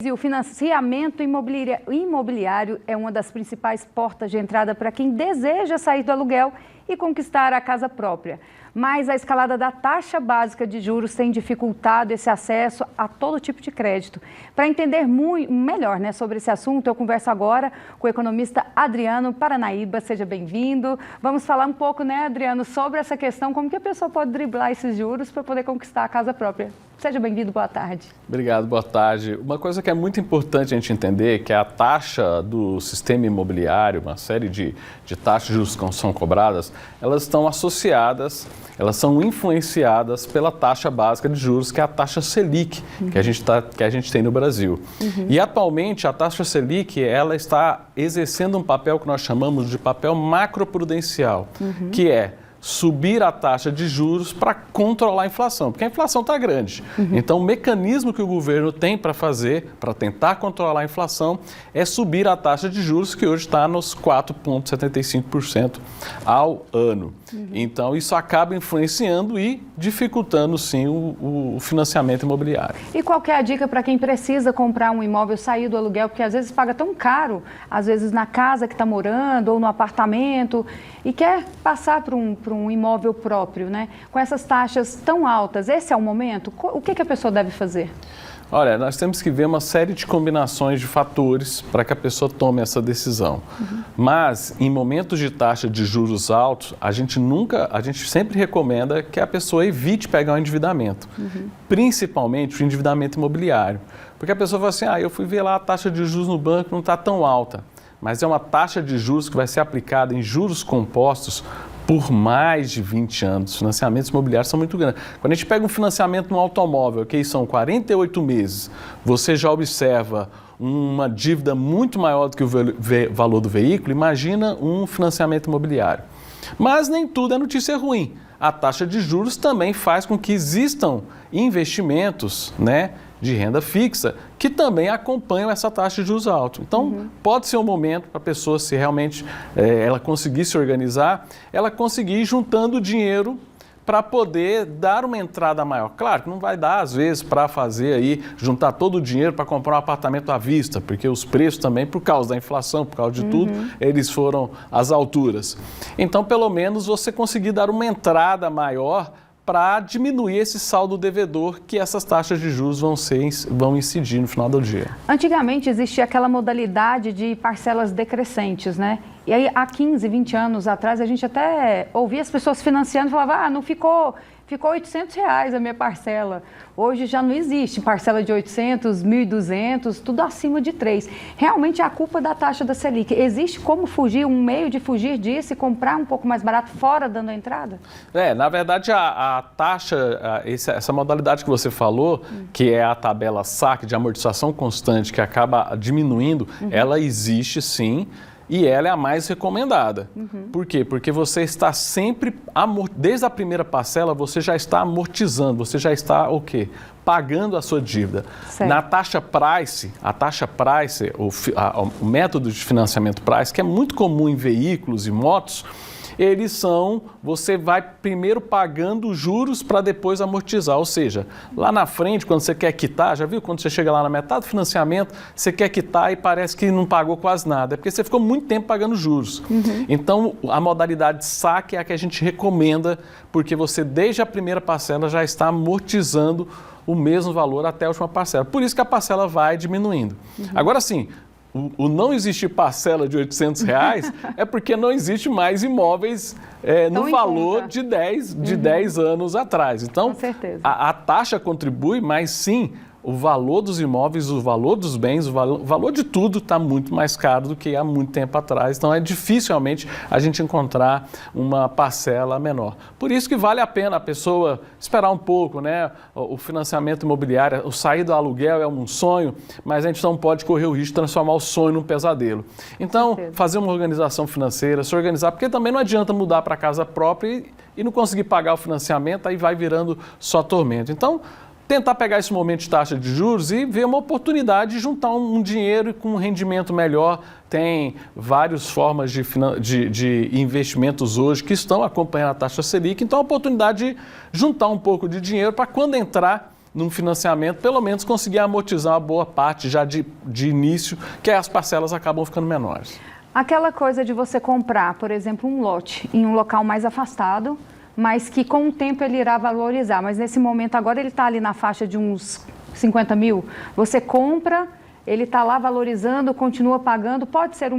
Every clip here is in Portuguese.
E o financiamento imobiliário é uma das principais portas de entrada para quem deseja sair do aluguel e conquistar a casa própria. Mas a escalada da taxa básica de juros tem dificultado esse acesso a todo tipo de crédito. Para entender melhor sobre esse assunto, eu converso agora com o economista Adriano Paranaíba. Seja bem-vindo. Vamos falar um pouco, Adriano, sobre essa questão, como que a pessoa pode driblar esses juros para poder conquistar a casa própria. Seja bem-vindo, boa tarde. Obrigado, boa tarde. Uma coisa que é muito importante a gente entender é que a taxa do sistema imobiliário, uma série de taxas de juros que são cobradas, elas estão associadas, elas são influenciadas pela taxa básica de juros, que é a taxa Selic, que a gente tem no Brasil. E atualmente a taxa Selic, ela está exercendo um papel que nós chamamos de papel macroprudencial, que é subir a taxa de juros para controlar a inflação, porque a inflação está grande. Então, o mecanismo que o governo tem para fazer, para tentar controlar a inflação, é subir a taxa de juros, que hoje está nos 4,75% ao ano. Então, isso acaba influenciando e dificultando, sim, o financiamento imobiliário. E qual que é a dica para quem precisa comprar um imóvel, sair do aluguel, porque às vezes paga tão caro, às vezes na casa que está morando ou no apartamento, e quer passar para um imóvel próprio, com essas taxas tão altas? Esse é o momento? O que a pessoa deve fazer? Olha, nós temos que ver uma série de combinações de fatores para que a pessoa tome essa decisão. Mas, em momentos de taxa de juros altos, a gente sempre recomenda que a pessoa evite pegar um endividamento, principalmente o endividamento imobiliário. Porque a pessoa fala assim, eu fui ver lá a taxa de juros no banco, não está tão alta. Mas é uma taxa de juros que vai ser aplicada em juros compostos por mais de 20 anos. Os financiamentos imobiliários são muito grandes. Quando a gente pega um financiamento no automóvel, que são 48 meses, você já observa uma dívida muito maior do que o valor do veículo, imagina um financiamento imobiliário. Mas nem tudo é notícia ruim. A taxa de juros também faz com que existam investimentos, de renda fixa, que também acompanham essa taxa de juros alta. Então, pode ser um momento para a pessoa, se realmente ela conseguir se organizar, ela conseguir ir juntando dinheiro para poder dar uma entrada maior. Claro que não vai dar, às vezes, para fazer aí, juntar todo o dinheiro para comprar um apartamento à vista, porque os preços também, por causa da inflação, por causa de tudo, eles foram às alturas. Então, pelo menos, você conseguir dar uma entrada maior para diminuir esse saldo devedor que essas taxas de juros vão incidir no final do dia. Antigamente existia aquela modalidade de parcelas decrescentes, E aí, há 15, 20 anos atrás, a gente até ouvia as pessoas financiando e falava, não ficou R$800 a minha parcela. Hoje já não existe parcela de 800, 1.200, tudo acima de 3. Realmente é a culpa da taxa da Selic. Existe como fugir, um meio de fugir disso e comprar um pouco mais barato fora dando a entrada? Na verdade, a taxa, essa modalidade que você falou, que é a tabela SAC de amortização constante, que acaba diminuindo, ela existe sim. E ela é a mais recomendada. Por quê? Porque você está sempre, desde a primeira parcela, você já está amortizando, você já está pagando a sua dívida. Certo. Na taxa Price, o método de financiamento Price, que é muito comum em veículos e motos, você vai primeiro pagando juros para depois amortizar, ou seja, lá na frente, quando você quer quitar, já viu? Quando você chega lá na metade do financiamento, você quer quitar e parece que não pagou quase nada, é porque você ficou muito tempo pagando juros. Então, a modalidade saque é a que a gente recomenda, porque você, desde a primeira parcela, já está amortizando o mesmo valor até a última parcela. Por isso que a parcela vai diminuindo. Agora sim, o não existir parcela de R$800 é porque não existe mais imóveis no valor de 10 anos atrás. Então, a taxa contribui, mas sim, o valor dos imóveis, o valor dos bens, o valor de tudo está muito mais caro do que há muito tempo atrás. Então, é dificilmente a gente encontrar uma parcela menor. Por isso que vale a pena a pessoa esperar um pouco, O financiamento imobiliário, o sair do aluguel é um sonho, mas a gente não pode correr o risco de transformar o sonho num pesadelo. Então, fazer uma organização financeira, se organizar, porque também não adianta mudar para casa própria e não conseguir pagar o financiamento, aí vai virando só tormento. Então, tentar pegar esse momento de taxa de juros e ver uma oportunidade de juntar um dinheiro com um rendimento melhor. Tem várias formas de investimentos hoje que estão acompanhando a taxa Selic, então é uma oportunidade de juntar um pouco de dinheiro para quando entrar num financiamento, pelo menos conseguir amortizar uma boa parte já de início, que aí as parcelas acabam ficando menores. Aquela coisa de você comprar, por exemplo, um lote em um local mais afastado, mas que com o tempo ele irá valorizar. Mas nesse momento agora ele está ali na faixa de uns 50 mil. Você compra, ele está lá valorizando, continua pagando. Pode ser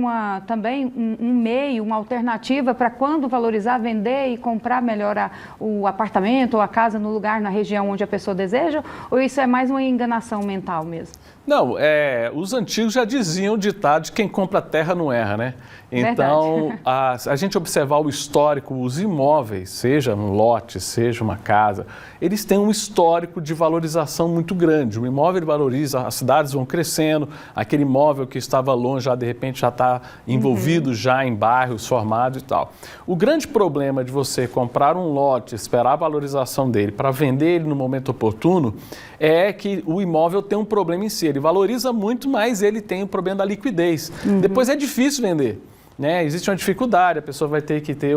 também um meio, uma alternativa para quando valorizar, vender e comprar melhor o apartamento ou a casa no lugar, na região onde a pessoa deseja? Ou isso é mais uma enganação mental mesmo? Não, os antigos já diziam o ditado de quem compra terra não erra, né? Então, a gente observar o histórico, os imóveis, seja um lote, seja uma casa, eles têm um histórico de valorização muito grande. O imóvel valoriza, as cidades vão crescendo, aquele imóvel que estava longe já de repente já está envolvido já em bairros formados e tal. O grande problema de você comprar um lote, esperar a valorização dele para vender ele no momento oportuno, é que o imóvel tem um problema em si. Ele valoriza muito, mas ele tem o problema da liquidez. Depois é difícil vender. Né? Existe uma dificuldade, a pessoa vai ter que ter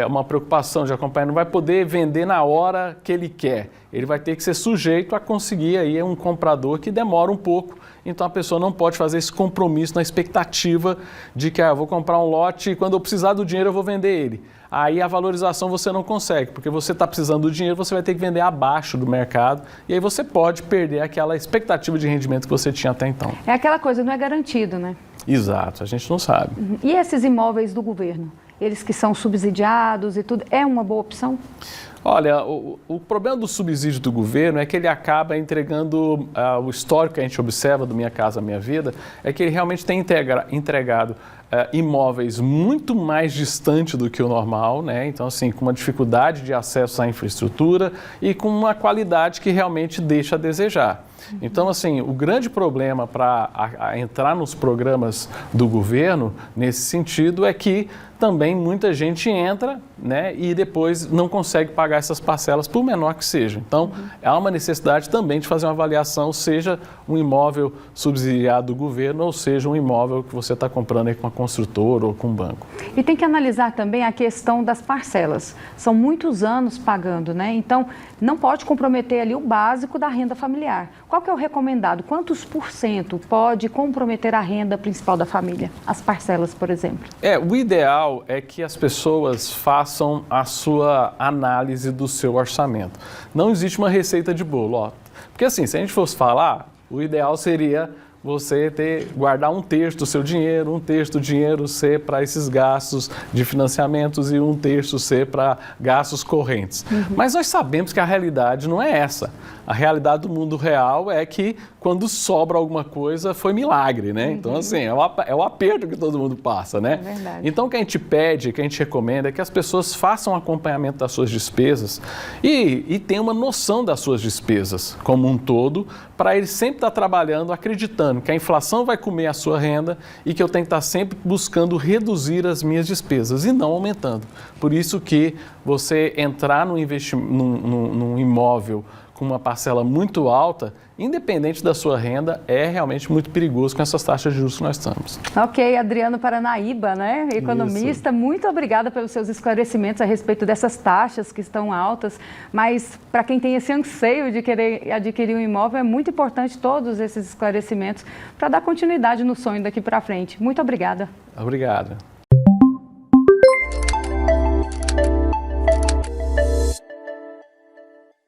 uma preocupação de acompanhar, não vai poder vender na hora que ele quer. Ele vai ter que ser sujeito a conseguir aí um comprador que demora um pouco. Então a pessoa não pode fazer esse compromisso na expectativa de que eu vou comprar um lote e quando eu precisar do dinheiro eu vou vender ele. Aí a valorização você não consegue, porque você está precisando do dinheiro, você vai ter que vender abaixo do mercado e aí você pode perder aquela expectativa de rendimento que você tinha até então. É aquela coisa, não é garantido, né? Exato, a gente não sabe. E esses imóveis do governo? Eles que são subsidiados e tudo, é uma boa opção? Olha, o problema do subsídio do governo é que ele acaba entregando, o histórico que a gente observa do Minha Casa Minha Vida, é que ele realmente tem entregado imóveis muito mais distantes do que o normal, né? Então, assim, com uma dificuldade de acesso à infraestrutura e com uma qualidade que realmente deixa a desejar. Então, assim, o grande problema para entrar nos programas do governo, nesse sentido, é que também muita gente entra, né, e depois não consegue pagar essas parcelas, por menor que seja. Então, há uma necessidade também de fazer uma avaliação, seja um imóvel subsidiado do governo, ou seja um imóvel que você está comprando aí com uma construtora ou com um banco. E tem que analisar também a questão das parcelas. São muitos anos pagando, né? Então, não pode comprometer ali o básico da renda familiar. Qual que é o recomendado? Quantos % pode comprometer a renda principal da família? As parcelas, por exemplo. O ideal é que as pessoas façam a sua análise do seu orçamento. Não existe uma receita de bolo, ó. Porque assim, se a gente fosse falar, o ideal seria você guardar um terço do seu dinheiro, um terço do dinheiro ser para esses gastos de financiamentos e um terço ser para gastos correntes. Mas nós sabemos que a realidade não é essa. A realidade do mundo real é que quando sobra alguma coisa foi milagre, né? Então, assim, é o aperto que todo mundo passa, né? É verdade. Então, o que a gente pede, o que a gente recomenda é que as pessoas façam acompanhamento das suas despesas e tenham uma noção das suas despesas como um todo, para ele sempre estar trabalhando, acreditando que a inflação vai comer a sua renda e que eu tenho que estar sempre buscando reduzir as minhas despesas e não aumentando. Por isso que você entrar num imóvel com uma parcela muito alta, independente da sua renda, é realmente muito perigoso com essas taxas de juros que nós estamos. Ok, Adriano Paranaíba, né? Economista, isso. Muito obrigada pelos seus esclarecimentos a respeito dessas taxas que estão altas, mas para quem tem esse anseio de querer adquirir um imóvel, é muito importante todos esses esclarecimentos para dar continuidade no sonho daqui para frente. Muito obrigada. Obrigado.